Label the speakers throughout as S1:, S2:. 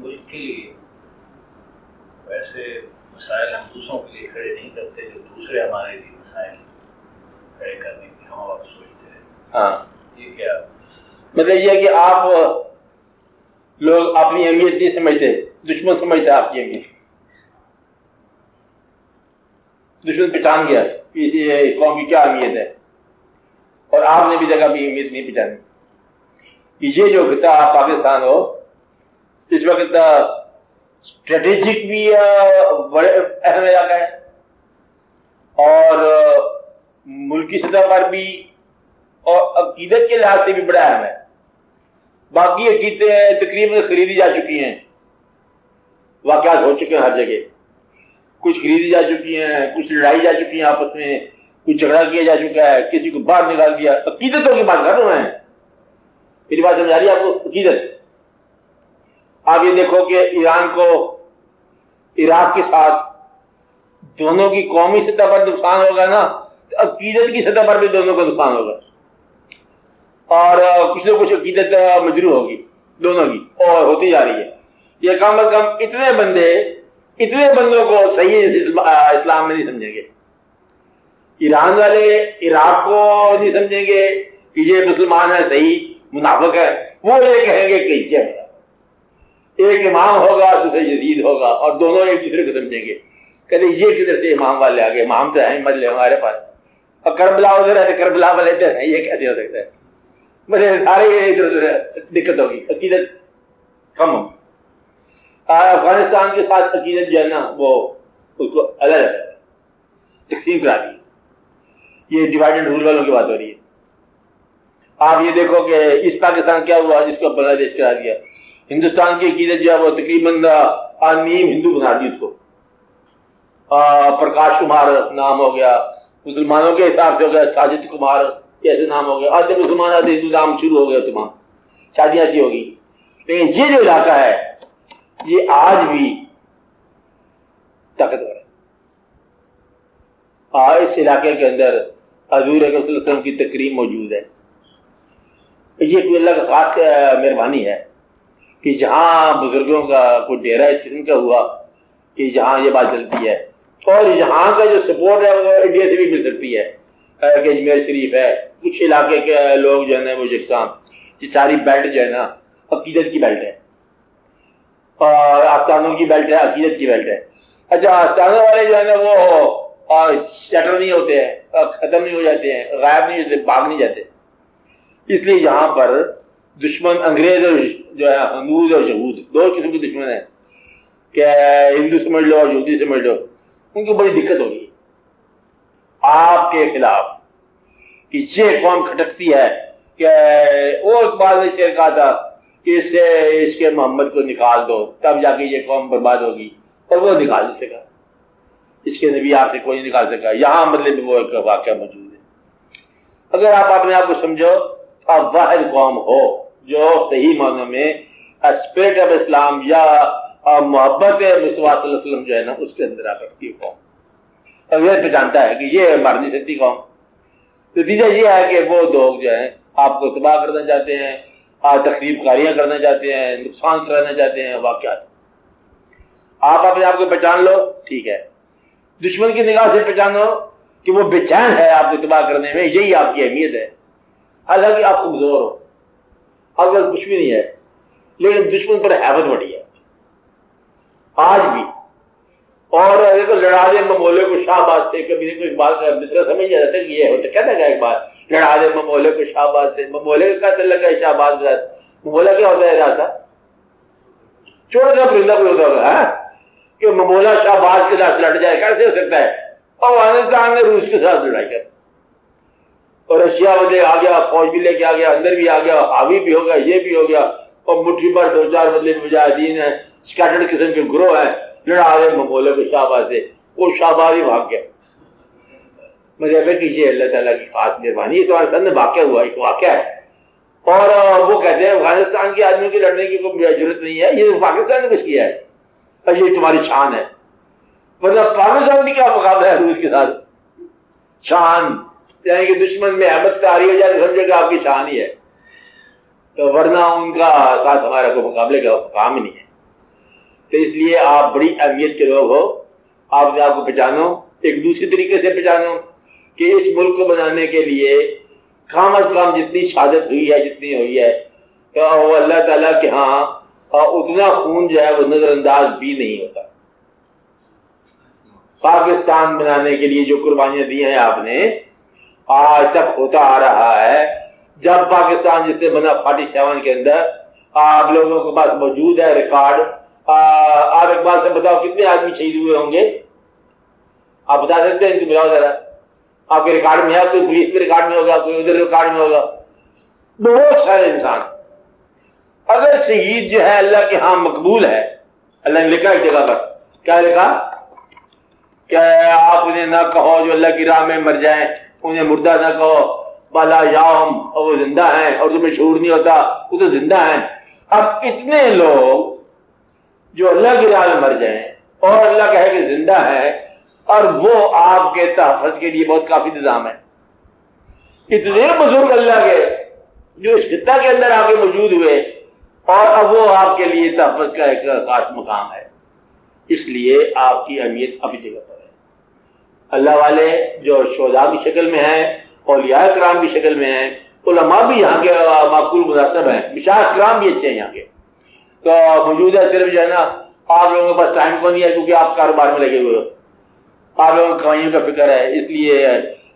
S1: ملک کے لیے ویسے مسائل ہم دوسروں کے لیے کھڑے نہیں کرتے جو دوسرے ہمارے لیے مسائل کھڑے کرنے کی ہم وقت سوچتے ہیں.
S2: ہاں
S1: یہ کیا
S2: مطلب یہ کہ آپ لوگ اپنی اہمیت نہیں سمجھتے, دشمن سمجھتا ہے آپ کی اہمیت. دشمن پہچان گیا کہ قوم کی کیا اہمیت ہے, اور آپ نے بھی جگہ بھی اہمیت نہیں پہچانی. یہ جو خطہ پاکستان ہو اس وقت اسٹریٹجک بھی بڑے اہم علاقہ ہے, اور ملکی سطح پر بھی اور عقیدت کے لحاظ سے بھی بڑا اہم ہے. باقی عقیدتیں تقریباً خریدی جا چکی ہیں, واقعات ہو چکے ہیں ہر جگہ, کچھ خریدی جا چکی ہیں, کچھ لڑائی جا چکی ہیں آپس میں, کچھ جھگڑا کیا جا چکا ہے, کسی کو باہر نکال دیا. عقیدتوں کی بات کر رہے ہیں, میری بات سمجھ آ رہی ہے آپ کو؟ عقیدت. آپ یہ دیکھو کہ ایران کو عراق کے ساتھ دونوں کی قومی سطح پر نقصان ہوگا نا, عقیدت کی سطح پر بھی دونوں کو نقصان ہوگا, اور کچھ نہ کچھ عقیدت مجروح ہوگی دونوں کی, اور ہوتی جا رہی ہے. یہ کم از کم اتنے بندوں کو صحیح اسلام میں نہیں سمجھیں گے. ایران والے عراق کو نہیں سمجھیں گے کہ یہ مسلمان ہے, صحیح منافق ہے. وہ یہ کہیں گے کہ کیا ایک امام ہوگا دوسرے یزید ہوگا, اور دونوں ایک دوسرے کو سمجھیں گے. کہتے یہ کدھر سے امام والے آ گئے, امام تو ہیں مت لے ہمارے پاس, اور کربلا ادھر ہے, کربلا والے ادھر ہیں, یہ کیسے ہو سکتا ہے؟ مطلب سارے ادھر ادھر دقت ہوگی, عقیدت کم ہوگی. افغانستان کے ساتھ عقیدت جو ہے نا وہ اس کو الگ تقسیم کرا دی. یہ ڈیوائڈ اینڈ رول والوں کی بات ہو رہی ہے. آپ یہ دیکھو کہ اس پاکستان کیا ہوا جس کو بنگلہ دیش کرا دیا. ہندوستان کی عقیدت جو ہے وہ تقریباً نیم ہندو بنا دی اس کو. پرکاش کمار نام ہو گیا, مسلمانوں کے حساب سے ہو گیا ساجد کمار ایسے نام ہو گیا, آدھے مسلمان آدھے ہندو نام شروع ہو گیا, تمام شادیاں کی ہوگی. لیکن یہ جو علاقہ ہے یہ آج بھی طاقتور ہے. اس علاقے کے اندر حضور اکرم صلی اللہ علیہ وسلم کی تکریم موجود ہے. یہ کوئی اللہ کا خاص مہربانی ہے کہ جہاں بزرگوں کا کوئی ڈیرا اس قسم کا ہوا کہ جہاں یہ بات چلتی ہے, اور یہاں کا جو سپورٹ ہے وہ انڈیا سے بھی مل سکتی ہے. کہ اجمیر شریف ہے, کچھ علاقے کے لوگ جو ہے نا وہ یکساں, یہ ساری بیلٹ جو ہے نا عقیدت کی بیلٹ ہے, اور آستانوں کی بیلٹ ہے, عقیدت کی بیلٹ ہے. اچھا آستانوں والے جو ہے نا وہ شٹر نہیں ہوتے ہیں, ختم نہیں ہو جاتے ہیں, غائب نہیں ہوتے, بھاگ نہیں جاتے. اس لیے یہاں پر دشمن انگریز اور جو ہے ہنود اور یہود دو قسم کے دشمن ہیں, کہ ہندو سمجھ لو اور یہودی سمجھ لو, ان کو بڑی دقت ہوگی آپ کے خلاف کہ یہ قوم کھٹکتی ہے. کہ وہ اقبال نے شعر کہا تھا کہ اس سے عشق محمد کو نکال دو تب جا کے یہ قوم برباد ہوگی, اور وہ نکال نہیں سکا. اس کے نبی آپ سے کوئی نہیں نکال سکا. یہاں مطلب وہ ایک واقعہ موجود ہے. اگر آپ اپنے آپ کو سمجھو آپ واحد قوم ہو جو صحیح معنوں میں اسپرٹ آف اسلام یا محبت مصطفیٰ صلی اللہ علیہ وسلم جو ہے نا اس کے اندر آپ رکھتی قوم, اور یہ پہچانتا ہے کہ یہ مار نہیں سکتی قوم. نتیجہ یہ ہے کہ وہ لوگ جو ہیں آپ کو تباہ کرنا چاہتے ہیں, تخریب کاریاں کرنا چاہتے ہیں, نقصان کرانا چاہتے ہیں. واقعات آپ اپنے آپ کو پہچان لو, ٹھیک ہے. دشمن کی نگاہ سے پہچانو کہ وہ بے چین ہے آپ کو تباہ کرنے میں, یہی آپ کی اہمیت ہے. حالانکہ آپ کمزور ہو, آپ کا کچھ بھی نہیں ہے, لیکن دشمن پر ہیبت بڑی ہے آج بھی. اور دیکھو لڑا دے ممولے کو شاہباز سے, کبھی کوئی بات کا مصرع سمجھ جاتا ہے کہ یہ ہوتا کہتا ہے ایک بات, لڑا دے ممولے کو شاہباز سے. ممولے کا تعلق ہے شاہباز کے ساتھ. ممولا کیا ہوتا ہے راستہ چھوٹا سا پرندہ کوئی ہوتا ہوگا کہ ممولا شاہباز کے ساتھ لڑ جائے, کیسے ہو سکتا ہے؟ افغانستان نے روس کے ساتھ لڑائی کر, اور رشیا والے آ گیا, فوج بھی لے کے آ گیا, اندر بھی آ گیا, حاوی بھی ہو گیا, یہ بھی ہو گیا, اور مٹھی پر دو چار مطلب مجاہدین ہیں, اسکیٹرڈ قسم کے گروہ ہیں, لڑا رہے ممولے کو شاہباز سے. وہ شاہباز ہی بھاگ گیا. مطلب ہے کہ یہ اللہ تعالیٰ کی خاص مہربانی. یہ تمہارے سامنے واقعہ ہوا, ایک واقعہ ہے. اور وہ کہتے ہیں افغانستان کے آدمیوں کی لڑنے کی کوئی ضرورت نہیں ہے, یہ پاکستان نے کچھ کیا ہے, اور یہ تمہاری شان ہے. مطلب پاکستان بھی کیا مقابلہ ہے روس کے ساتھ؟ شان, یعنی کہ دشمن میں احمد تاری ہو جائے تو سمجھے کہ آپ کی شان ہی ہے, تو ورنہ ان کا ساتھ ہمارا کوئی مقابلے کا کام ہی نہیں ہے. تو اس لیے آپ بڑی اہمیت کے لوگ ہو، آپ نے آپ کو پہچانو، ایک دوسری طریقے سے پہچانو کہ اس ملک کو بنانے کے لیے کم از کم جتنی شہادت ہوئی ہے، جتنی ہوئی ہے، تو وہ اللہ تعالیٰ کے ہاں اتنا خون جو ہے وہ نظر انداز بھی نہیں ہوتا۔ پاکستان بنانے کے لیے جو قربانیاں دی ہیں آپ نے، آج تک ہوتا آ رہا ہے۔ جب پاکستان جس سے بنا 47 کے اندر، آپ لوگوں کے پاس موجود ہے ریکارڈ، آپ ایک بات سے بتاؤ کتنے آدمی شہید ہوئے ہوں گے؟ آپ بتا سکتے ہیں؟ ان کو بتاؤ ذرا، آپ کے ریکارڈ میں ہے، کوئی پولیس کے ریکارڈ میں ہوگا، کوئی ادھر ریکارڈ میں ہوگا، بہت سارے انسان۔ اگر شہید جو ہے اللہ کے ہاں مقبول ہے، اللہ نے لکھا ایک جگہ پر، کیا لکھا کہ آپ انہیں نہ کہو جو اللہ کی راہ میں مر جائیں، انہیں مردہ نہ کہو، بالا یاہم، اور وہ زندہ ہیں، اور تمہیں شعور نہیں ہوتا وہ تو زندہ ہیں۔ اب اتنے لوگ جو اللہ کی راہ میں مر جائیں اور اللہ کہے کہ زندہ ہے، اور وہ آپ کے تحفظ کے لیے بہت کافی انتظام ہے۔ اتنے بزرگ اللہ کے جو اس خطہ کے اندر آ کے موجود ہوئے، اور اب وہ آپ کے لیے تحفظ کا ایک خاص مقام ہے۔ اس لیے آپ کی اہمیت اپنی جگہ پر ہے۔ اللہ والے جو شہداء کی شکل میں ہیں، اولیاء کرام کی شکل میں ہیں، علماء بھی یہاں کے معقول مناسب ہیں، مشایخ کرام بھی اچھے ہیں یہاں کے، تو موجود ہے۔ صرف جو ہے نا آپ لوگوں کے پاس ٹائم کو نہیں ہے، کیونکہ آپ کاروبار میں لگے ہوئے ہو، آپ لوگوں کو کمائیوں کا فکر ہے، اس لیے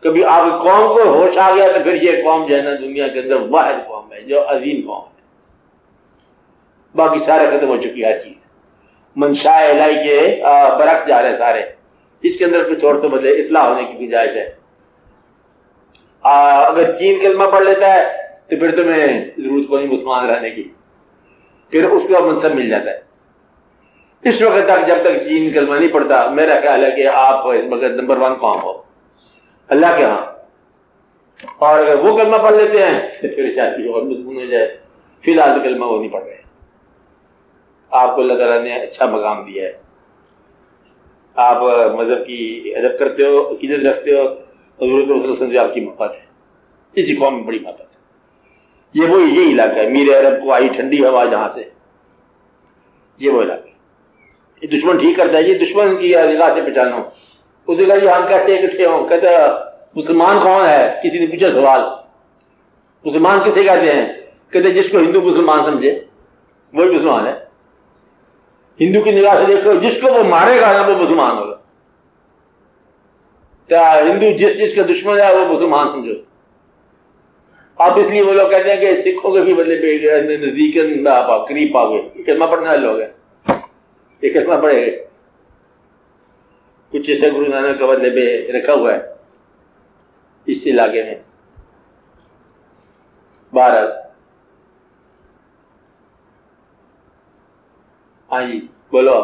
S2: کبھی آپ کی قوم کو ہوش آ گیا تو پھر یہ قوم جو ہے نا دنیا کے اندر واحد قوم ہے جو عظیم قوم ہے، باقی سارے ختم ہو چکی ہر چیز، منشاء الہی کے برعکس جا رہے سارے۔ اس کے اندر کچھ اور تو بدلے اصلاح ہونے کی گنجائش ہے۔ اگر چین کلمہ پڑھ لیتا ہے تو پھر تمہیں ضرورت کو نہیں مسلمان رہنے کی، پھر اس کو منصب مل جاتا ہے۔ اس وقت تک جب تک چین کلمہ نہیں پڑھتا، میرا خیال ہے کہ آپ مگر نمبر 1 قوم ہو اللہ کے ہاں، اور اگر وہ کلمہ پڑھ لیتے ہیں تو پھر شاید اور مضمون ہو جائے۔ فی الحال کلمہ وہ نہیں پڑھ رہے، آپ کو اللہ تعالیٰ نے اچھا مقام دیا ہے، آپ مذہب کی ادب کرتے ہو، عقیدت رکھتے ہو، حضور صلی اللہ علیہ وسلم سے آپ کی محبت ہے، اسی قوم میں بڑی محبت ہے۔ یہی علاقہ ہے، میر عرب کو آئی ٹھنڈی ہوا جہاں سے، یہ وہ علاقہ ہے۔ یہ دشمن ٹھیک کرتا ہے، یہ دشمن کی نگاہ سے پہچانو۔ اس نے کہا یہ ہم کیسے اکٹھے ہوں؟ کہتا مسلمان کون ہے؟ کسی نے پوچھا سوال، مسلمان کسے کہتے ہیں؟ کہتے جس کو ہندو مسلمان سمجھے وہی مسلمان ہے۔ ہندو کی نگاہ سے دیکھو، جس کو وہ مارے گا نا وہ مسلمان ہوگا۔ ہندو جس کا دشمن ہے وہ مسلمان سمجھو۔ اب اس لیے وہ لوگ کہتے ہیں کہ سکھوں کے بھی بدلے پہ نزدیک قریب پاؤ گے، کلمہ پڑھنے والے لوگ ہیں، یہ کلمہ پڑھے گئے، کچھ ایسے گرو نانک کے بدلے پہ رکھا ہوا ہے اس علاقے میں۔ بہرحال ہاں جی بولو۔